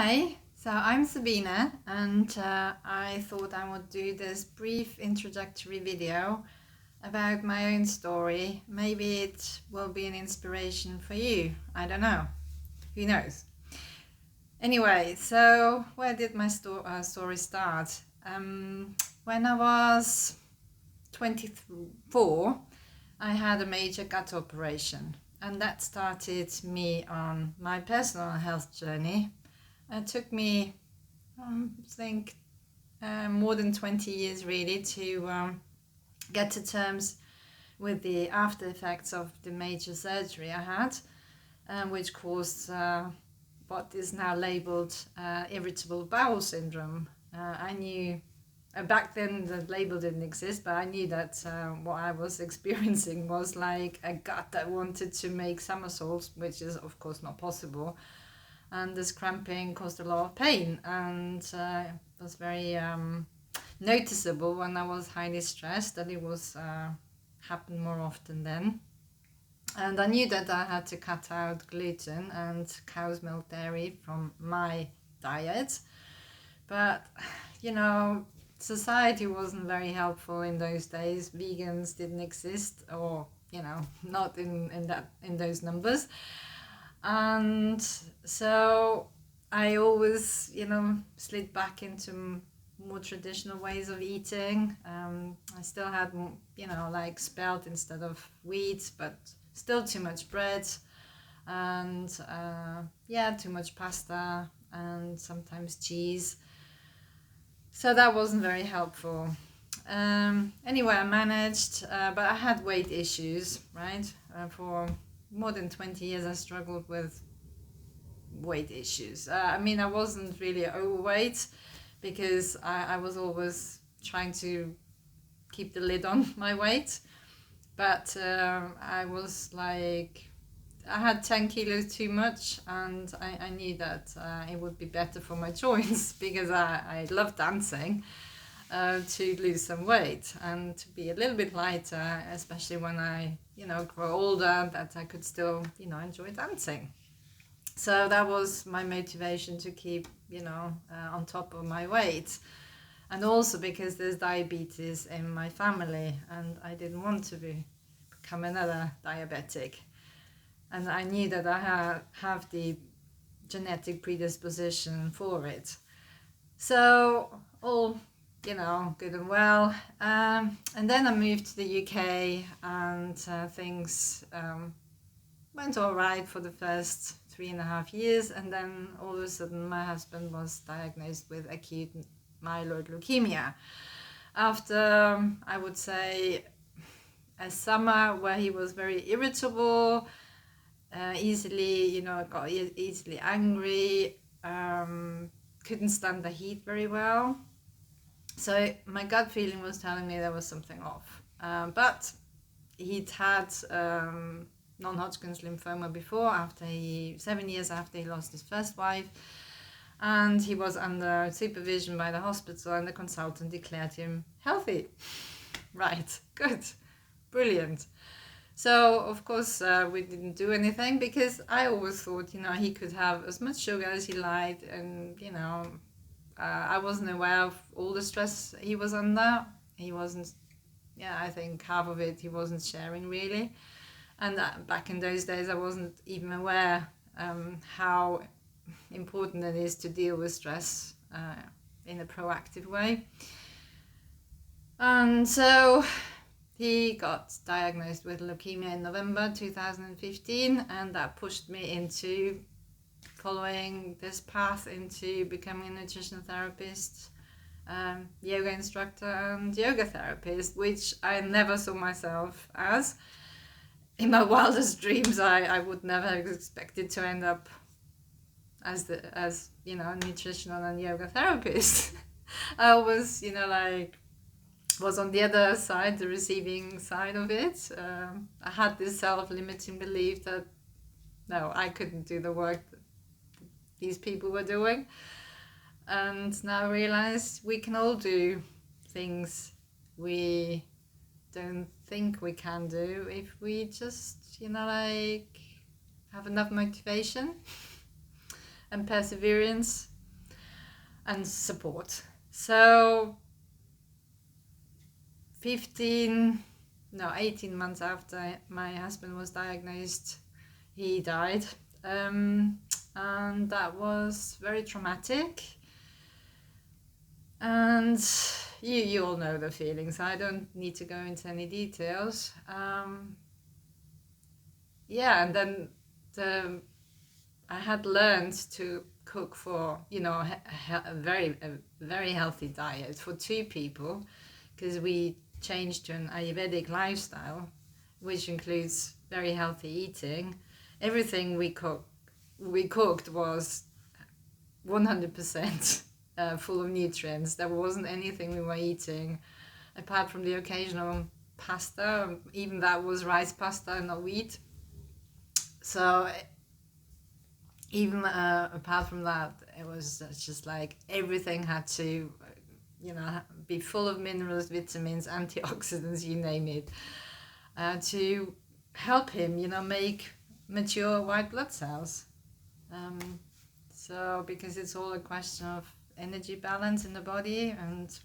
Hi, so I'm Sabina, and I thought I would do this brief introductory video about my own story. Maybe it will be an inspiration for you. I don't know. Who knows? Anyway, so where did my story start? When I was 24, I had a major gut operation, and that started me on my personal health journey. It took me, I think, more than 20 years really to get to terms with the after effects of the major surgery I had, which caused what is now labeled irritable bowel syndrome. I knew back then the label didn't exist, but I knew that what I was experiencing was like a gut that wanted to make somersaults, which is of course not possible. And this cramping caused a lot of pain, and it was very noticeable when I was highly stressed that it was happened more often then. And I knew that I had to cut out gluten and cow's milk dairy from my diet, but society wasn't very helpful in those days. Vegans didn't exist, or not in those numbers. And so I always, slid back into more traditional ways of eating. I still had, like spelt instead of wheat, but still too much bread, and too much pasta, and sometimes cheese. So that wasn't very helpful. Anyway, I managed, but I had weight issues, right? For more than 20 years I struggled with weight issues. I wasn't really overweight because I was always trying to keep the lid on my weight, but I was like, I had 10 kilos too much, and I knew that it would be better for my joints because I love dancing, to lose some weight and to be a little bit lighter, especially when I grow older, that I could still enjoy dancing. So that was my motivation to keep on top of my weight. And also because there's diabetes in my family, and I didn't want to become another diabetic. And I knew that I have the genetic predisposition for it. So all good and well. And then I moved to the UK, and things went all right for the first 3.5 years. And then all of a sudden my husband was diagnosed with acute myeloid leukemia after, I would say, a summer where he was very irritable, got easily angry, couldn't stand the heat very well. So my gut feeling was telling me there was something off. But he'd had non-Hodgkin's lymphoma before, 7 years after he lost his first wife. And he was under supervision by the hospital, and the consultant declared him healthy. Right, good, brilliant. So, of course, we didn't do anything because I always thought, he could have as much sugar as he liked, and, I wasn't aware of all the stress he was under. He wasn't, I think half of it he wasn't sharing really. And back in those days, I wasn't even aware how important it is to deal with stress in a proactive way. And so he got diagnosed with leukemia in November 2015, and that pushed me into following this path into becoming a nutritional therapist, yoga instructor, and yoga therapist, which I never saw myself as. In my wildest dreams, I would never have expected to end up as a nutritional and yoga therapist. I always, was on the other side, the receiving side of it. I had this self-limiting belief that no, I couldn't do the work that these people were doing. And now I realize we can all do things we don't think we can do if we just, have enough motivation and perseverance and support. So 18 months after my husband was diagnosed, he died. And that was very traumatic. And you all know the feelings. I don't need to go into any details. Yeah, and then I had learned to cook for, a very healthy diet for 2 people, because we changed to an Ayurvedic lifestyle, which includes very healthy eating. Everything we cooked was 100% full of nutrients. There wasn't anything we were eating apart from the occasional pasta. Even that was rice pasta, not wheat. So even apart from that, it was just like everything had to, be full of minerals, vitamins, antioxidants, you name it, to help him, make mature white blood cells. So because it's all a question of energy balance in the body, and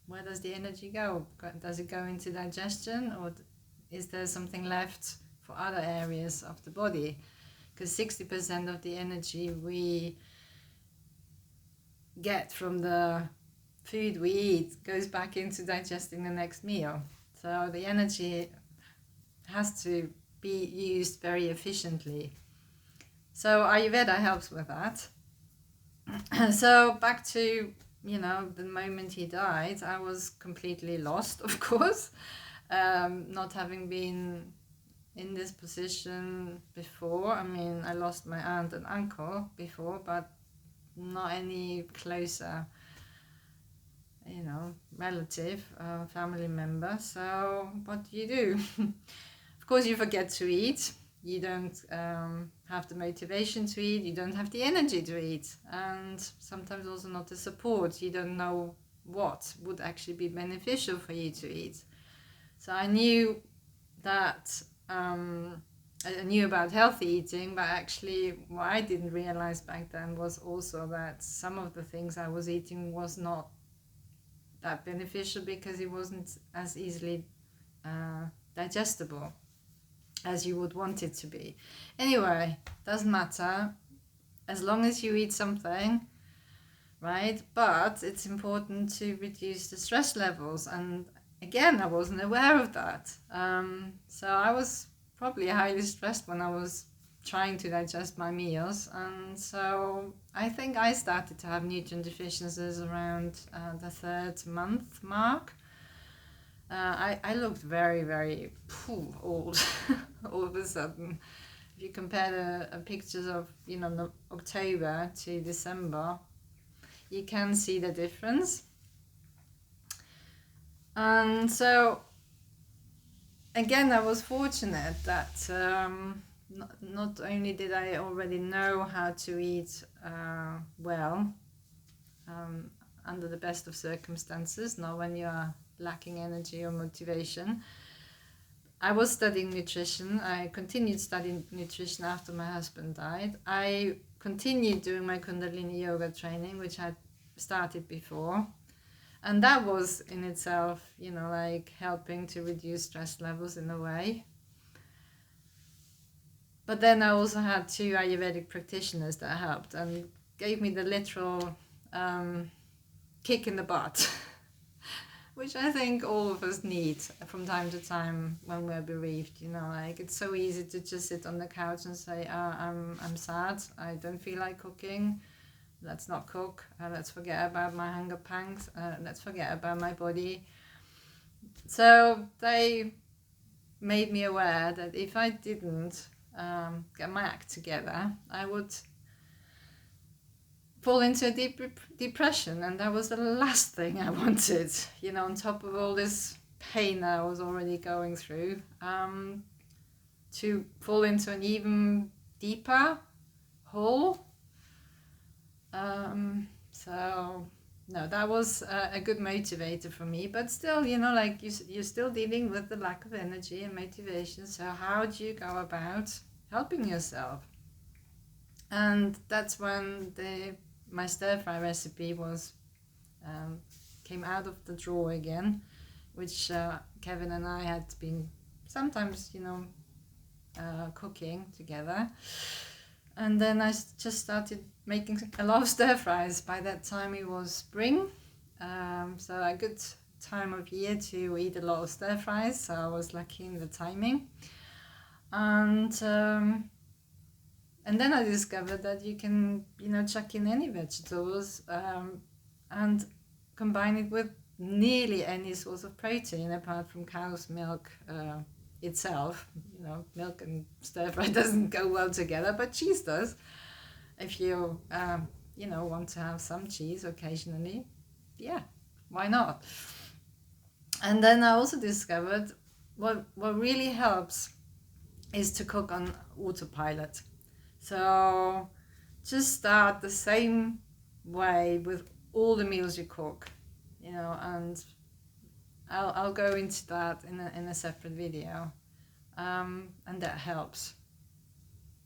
where does the energy go? Does it go into digestion, or is there something left for other areas of the body? Because 60% of the energy we get from the food we eat goes back into digesting the next meal. So the energy has to be used very efficiently. So Ayurveda helps with that. So back to, the moment he died, I was completely lost, of course, not having been in this position before. I mean, I lost my aunt and uncle before, but not any closer, relative, family member. So what do you do? Of course, you forget to eat. You don't have the motivation to eat. You don't have the energy to eat. And sometimes also not the support. You don't know what would actually be beneficial for you to eat. So I knew that I knew about healthy eating, but actually what I didn't realize back then was also that some of the things I was eating was not that beneficial, because it wasn't as easily digestible as you would want it to be. Anyway, doesn't matter as long as you eat something, right? But it's important to reduce the stress levels, and again, I wasn't aware of that. So I was probably highly stressed when I was trying to digest my meals, and so I think I started to have nutrient deficiencies around the 3rd month mark. I looked very, very old all of a sudden. If you compare the pictures of, October to December, you can see the difference. And so, again, I was fortunate that not only did I already know how to eat well under the best of circumstances, not when you are lacking energy or motivation. I was studying nutrition. I continued studying nutrition after my husband died. I continued doing my Kundalini yoga training, which I started before. And that was in itself, like helping to reduce stress levels in a way. But then I also had 2 Ayurvedic practitioners that helped and gave me the literal kick in the butt, which I think all of us need from time to time when we're bereaved. Like it's so easy to just sit on the couch and say, I'm sad, I don't feel like cooking. Let's not cook. Let's forget about my hunger pangs. Let's forget about my body. So they made me aware that if I didn't get my act together, I would fall into a deep depression, and that was the last thing I wanted. On top of all this pain I was already going through, to fall into an even deeper hole. So no, that was a good motivator for me, but still, like you're still dealing with the lack of energy and motivation. So how do you go about helping yourself? And that's when the my stir fry recipe was came out of the drawer again, which Kevin and I had been sometimes, cooking together. And then I just started making a lot of stir fries. By that time it was spring, so a good time of year to eat a lot of stir fries, so I was lucky in the timing. And then I discovered that you can, chuck in any vegetables and combine it with nearly any source of protein apart from cow's milk itself. Milk and stir fry doesn't go well together, but cheese does. If you want to have some cheese occasionally, yeah, why not? And then I also discovered what really helps is to cook on autopilot. So just start the same way with all the meals you cook, and I'll go into that in a separate video, and that helps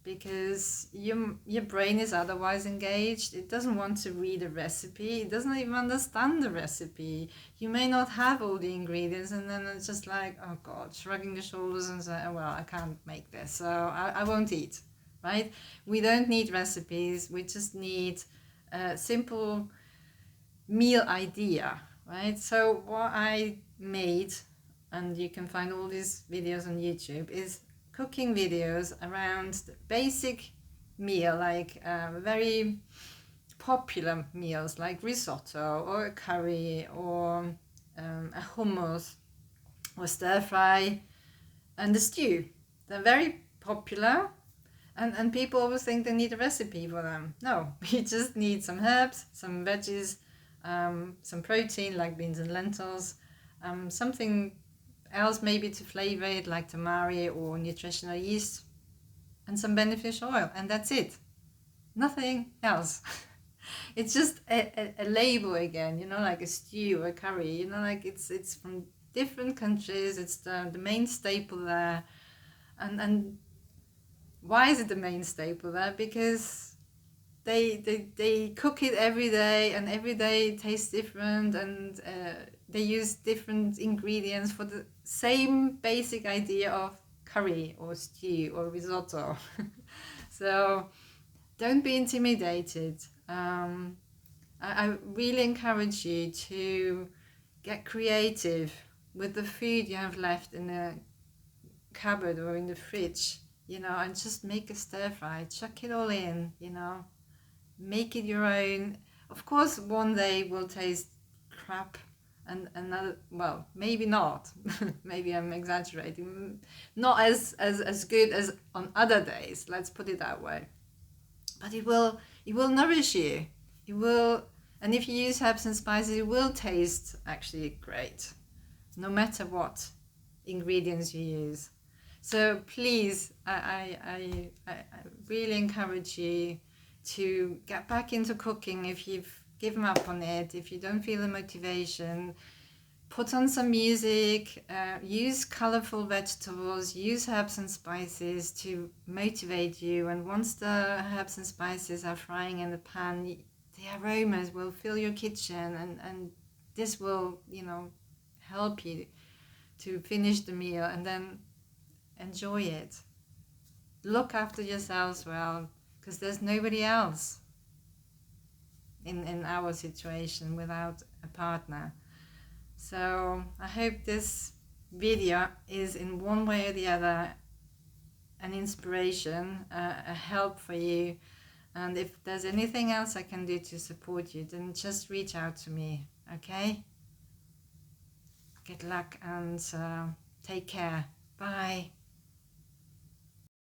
because your brain is otherwise engaged. It doesn't want to read a recipe. It doesn't even understand the recipe. You may not have all the ingredients, and then it's just like, oh God, shrugging the shoulders and say, oh, well, I can't make this, so I won't eat, right? We don't need recipes. We just need a simple meal idea, right? So what I made, and you can find all these videos on YouTube, is cooking videos around the basic meal, like very popular meals like risotto or a curry or a hummus or stir fry and a stew. They're very popular, and people always think they need a recipe for them. No, you just need some herbs, some veggies, some protein like beans and lentils, something else maybe to flavor it like tamari or nutritional yeast, and some beneficial oil, and that's it. Nothing else. It's just a label again, like a stew or a curry, like it's from different countries. It's the main staple there. And why is it the main staple there? Because they cook it every day, and every day it tastes different, and they use different ingredients for the same basic idea of curry or stew or risotto. So don't be intimidated. I really encourage you to get creative with the food you have left in the cupboard or in the fridge, and just make a stir fry, chuck it all in, make it your own. Of course, one day will taste crap, and another, well, maybe not. Maybe I'm exaggerating. Not as good as on other days. Let's put it that way. But it will nourish you. It will, and if you use herbs and spices, it will taste actually great, no matter what ingredients you use. So please, I really encourage you to get back into cooking if you've given up on it, if you don't feel the motivation. Put on some music, use colorful vegetables, use herbs and spices to motivate you, and once the herbs and spices are frying in the pan, the aromas will fill your kitchen, and this will, help you to finish the meal and then enjoy it. Look after yourselves well, because there's nobody else in our situation without a partner. So I hope this video is in one way or the other an inspiration, a help for you. And if there's anything else I can do to support you, then just reach out to me, okay? Good luck and take care. Bye.